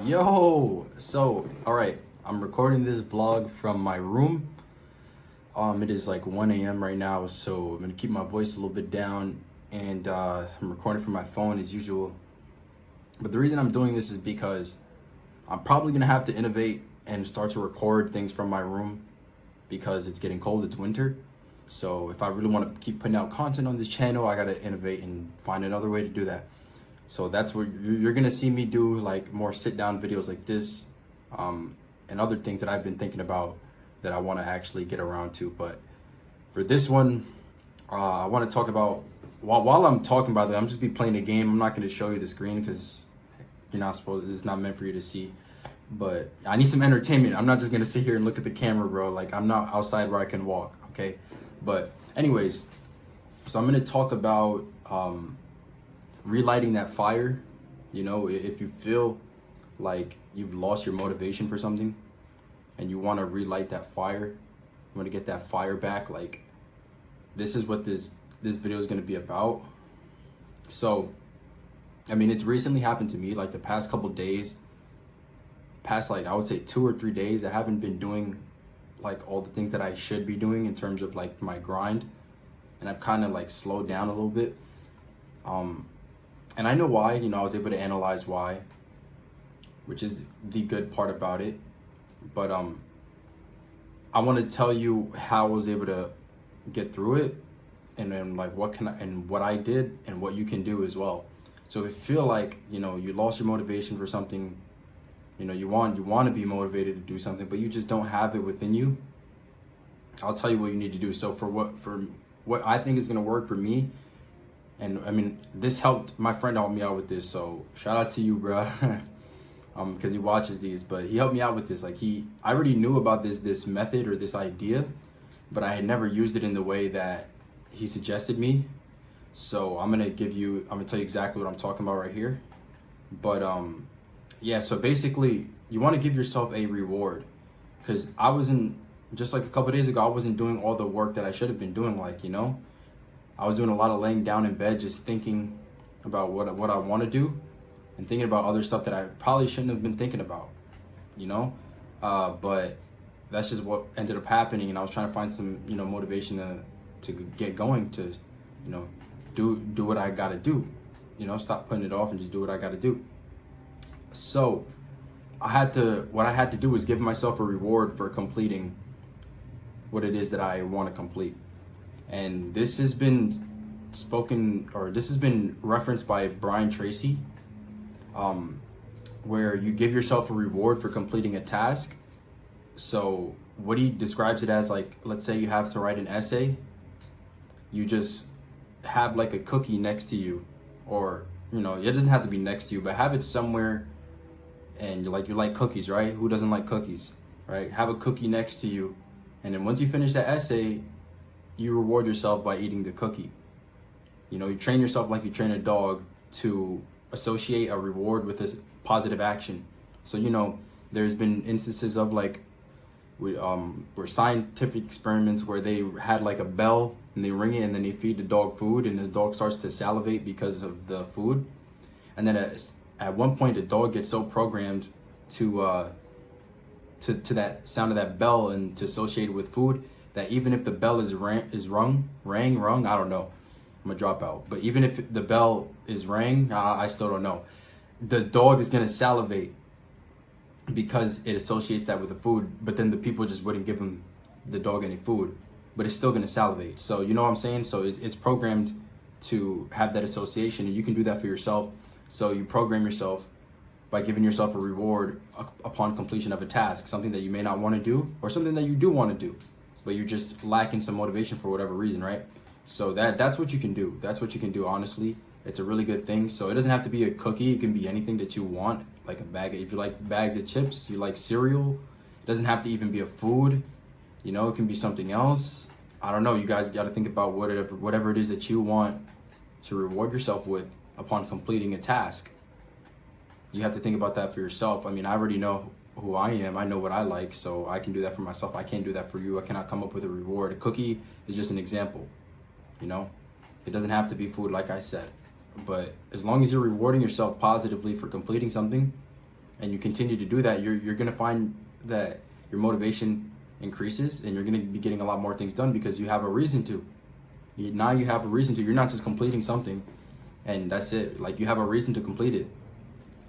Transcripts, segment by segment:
Yo, so all right, I'm recording this vlog from my room. It is like 1 a.m. right now, so I'm gonna keep my voice a little bit down, and I'm recording from my phone as usual. But the reason I'm doing this is because I'm probably gonna have to innovate and start to record things from my room because it's getting cold. It's winter, so if I really want to keep putting out content on this channel, I gotta innovate and find another way to do that. So that's what you're gonna see me do, like more sit down videos like this, and other things that I've been thinking about that I want to actually get around to. But for this one, I want to talk about while I'm talking about that, I'm just be playing a game. I'm not gonna show you the screen because you're not supposed. This is not meant for you to see. But I need some entertainment. I'm not just gonna sit here and look at the camera, bro. Like I'm not outside where I can walk. Okay. But anyways, so I'm gonna talk about relighting that fire. You know, if you feel like you've lost your motivation for something and you want to relight that fire, you want to get that fire back, like this is what this video is going to be about. So I mean, it's recently happened to me, like the past couple days, past like I would say 2 or 3 days, I haven't been doing like all the things that I should be doing in terms of like my grind, and I've kind of like slowed down a little bit. And I know why. You know, I was able to analyze why, which is the good part about it. But I want to tell you how I was able to get through it, and then like what I did and what you can do as well. So if you feel like, you know, you lost your motivation for something, you know, you want to be motivated to do something, but you just don't have it within you, I'll tell you what you need to do. So for what I think is going to work for me, and I mean, this helped, my friend helped me out with this, so shout out to you, bro. Because he watches these, but he helped me out with this. Like I already knew about this method or this idea, but I had never used it in the way that he suggested me. So I'm gonna tell you exactly what I'm talking about right here. But yeah, so basically you want to give yourself a reward, because I wasn't, just like a couple days ago, I wasn't doing all the work that I should have been doing. Like, you know, I was doing a lot of laying down in bed, just thinking about what I want to do, and thinking about other stuff that I probably shouldn't have been thinking about, you know. But that's just what ended up happening, and I was trying to find some, you know, motivation to get going, to, you know, do what I got to do, you know, stop putting it off and just do what I got to do. So what I had to do was give myself a reward for completing what it is that I want to complete. And this has been referenced by Brian Tracy, where you give yourself a reward for completing a task. So what he describes it as, like, let's say you have to write an essay, you just have like a cookie next to you, or, you know, it doesn't have to be next to you, but have it somewhere, and you like cookies, right? Who doesn't like cookies, right? Have a cookie next to you, and then once you finish that essay, you reward yourself by eating the cookie. You know, you train yourself like you train a dog to associate a reward with a positive action. So, you know, there's been instances of like where scientific experiments where they had like a bell and they ring it and then they feed the dog food, and the dog starts to salivate because of the food. And then at one point the dog gets so programmed to that sound of that bell and to associate it with food, that even if the bell is rung, I don't know, I'm gonna drop out. But even if the bell is rang, I still don't know. The dog is gonna salivate because it associates that with the food. But then the people just wouldn't give the dog any food, but it's still gonna salivate. So you know what I'm saying? So it's programmed to have that association, and you can do that for yourself. So you program yourself by giving yourself a reward upon completion of a task, something that you may not want to do, or something that you do want to do, but you're just lacking some motivation for whatever reason, right? So that's what you can do. That's what you can do, honestly. It's a really good thing. So it doesn't have to be a cookie. It can be anything that you want, like a bag. If you like bags of chips, you like cereal, it doesn't have to even be a food. You know, it can be something else. I don't know. You guys got to think about whatever it is that you want to reward yourself with upon completing a task. You have to think about that for yourself. I mean, I already know who I am. I know what I like, so I can do that for myself. I can't do that for you. I cannot come up with a reward. A cookie is just an example, you know? It doesn't have to be food, like I said. But as long as you're rewarding yourself positively for completing something, and you continue to do that, you're gonna find that your motivation increases, and you're gonna be getting a lot more things done because you have a reason to. Now you have a reason to. You're not just completing something and that's it. Like, you have a reason to complete it,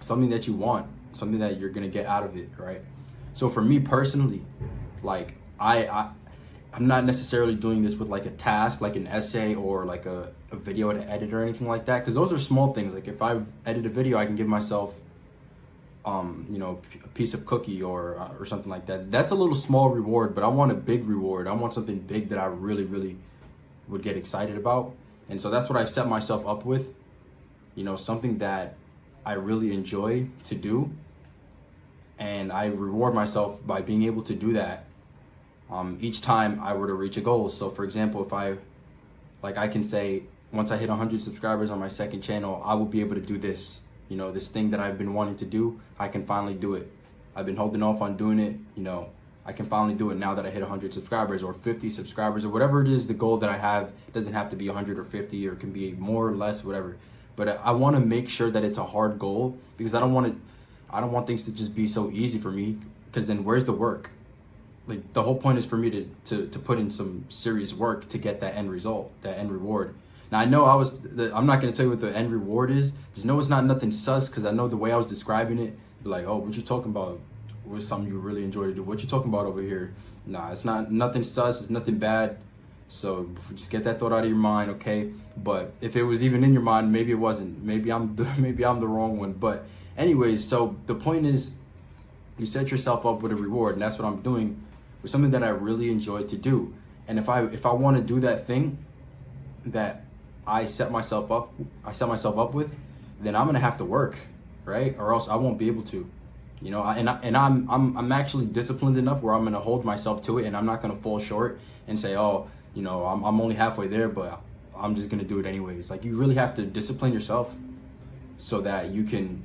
something that you want, something that you're gonna get out of it, right? So for me personally, like I'm not necessarily doing this with like a task, like an essay or like a video to edit or anything like that, because those are small things. Like, if I edit a video, I can give myself a piece of cookie or something like that. That's a little small reward, but I want a big reward. I want something big that I really would get excited about. And so that's what I set myself up with, something that I really enjoy to do, and I reward myself by being able to do that each time I were to reach a goal. So for example, if I can say, once I hit 100 subscribers on my second channel, I will be able to do this. This thing that I've been wanting to do, I can finally do it. I've been holding off on doing it. I can finally do it now that I hit 100 subscribers or 50 subscribers or whatever it is. The goal that I have, it doesn't have to be 100 or 50, or it can be more or less, whatever. But I want to make sure that it's a hard goal, because I don't want things to just be so easy for me, because then where's the work? Like, the whole point is for me to put in some serious work to get that end result, that end reward. Now, I know I'm not going to tell you what the end reward is. Just know it's not nothing sus, because I know the way I was describing it, be like, oh, what you talking about? Was something you really enjoy to do? What you talking about over here? Nah, it's not nothing sus. It's nothing bad. So just get that thought out of your mind, okay? But if it was even in your mind, maybe it wasn't. Maybe I'm the wrong one. But anyways, so the point is, you set yourself up with a reward, and that's what I'm doing with something that I really enjoy to do. And if I want to do that thing that I set myself up with, then I'm gonna have to work, right? Or else I won't be able to. I'm actually disciplined enough where I'm gonna hold myself to it, and I'm not gonna fall short and say, oh, I'm only halfway there, but I'm just gonna do it anyways. Like, you really have to discipline yourself so that you can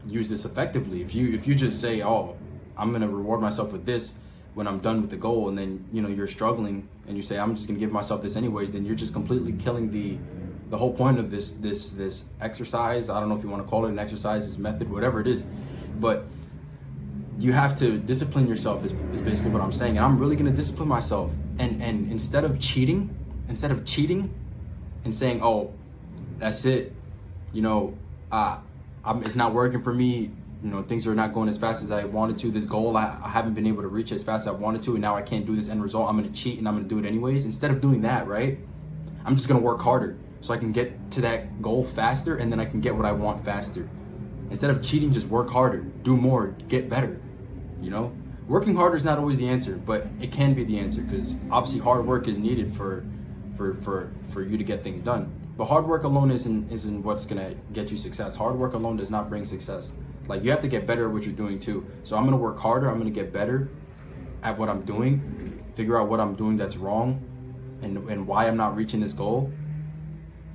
use this effectively. If you just say, oh, I'm gonna reward myself with this when I'm done with the goal, and then you're struggling and you say, I'm just gonna give myself this anyways, then you're just completely killing the whole point of this exercise. I don't know if you want to call it an exercise, this method, whatever it is, but you have to discipline yourself is basically what I'm saying. And I'm really gonna discipline myself, and instead of cheating and saying, oh, that's it, it's not working for me, things are not going as fast as I wanted to, this goal I haven't been able to reach as fast as I wanted to, and now I can't do this end result, I'm gonna cheat and I'm gonna do it anyways. Instead of doing that, right, I'm just gonna work harder so I can get to that goal faster, and then I can get what I want faster. Instead of cheating, just work harder, do more, get better. Working harder is not always the answer, but it can be the answer, because obviously hard work is needed for you to get things done. But hard work alone isn't what's gonna get you success. Hard work alone does not bring success. Like, you have to get better at what you're doing too. So I'm gonna work harder. I'm gonna get better at what I'm doing, figure out what I'm doing that's wrong, and why I'm not reaching this goal.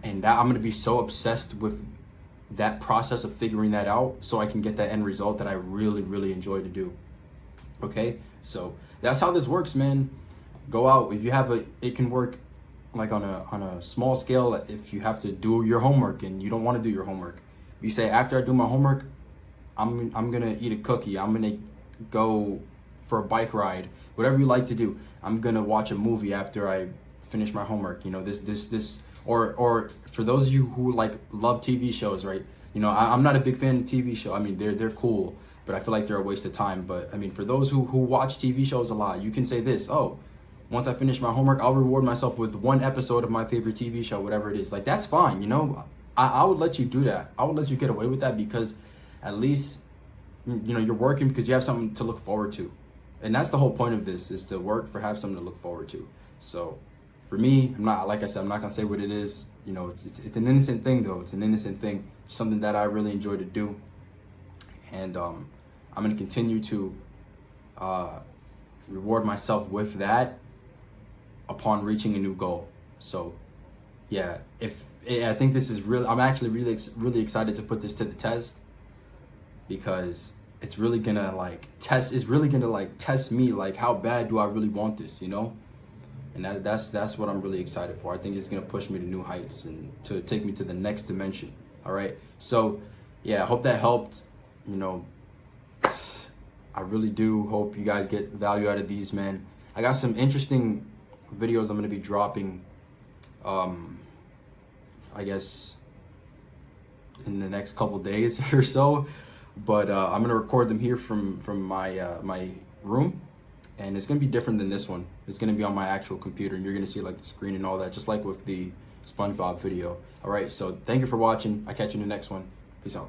And that I'm gonna be so obsessed with that process of figuring that out, so I can get that end result that I really enjoy to do. Okay, so that's how this works, man. Go out. If you have it can work like on a small scale. If you have to do your homework and you don't want to do your homework, you say, after I do my homework, I'm gonna eat a cookie, I'm gonna go for a bike ride, whatever you like to do. I'm gonna watch a movie after I finish my homework. Or for those of you who love TV shows, right? I'm not a big fan of TV show. I mean, they're cool, but I feel like they're a waste of time. But I mean, for those who watch TV shows a lot, you can say this: oh, once I finish my homework, I'll reward myself with one episode of my favorite TV show, whatever it is. Like, that's fine, I would let you do that. I would let you get away with that, because at least you're working because you have something to look forward to. And that's the whole point of this, is to work have something to look forward to. So for me, I'm not gonna say what it is. It's an innocent thing, though. It's an innocent thing, something that I really enjoy to do. And I'm gonna continue to reward myself with that upon reaching a new goal. So yeah, I think this is really, I'm actually really excited to put this to the test, because it's really gonna test me, like, how bad do I really want this, And that's what I'm really excited for. I think it's gonna push me to new heights and to take me to the next dimension. All right, so yeah, I hope that helped. I really do hope you guys get value out of these, man. I got some interesting videos I'm gonna be dropping, I guess in the next couple days or so, but I'm gonna record them here from my my room, and it's gonna be different than this one. It's gonna be on my actual computer, and you're gonna see like the screen and all that, just like with the SpongeBob video. All right, so thank you for watching. I'll catch you in the next one. Peace out.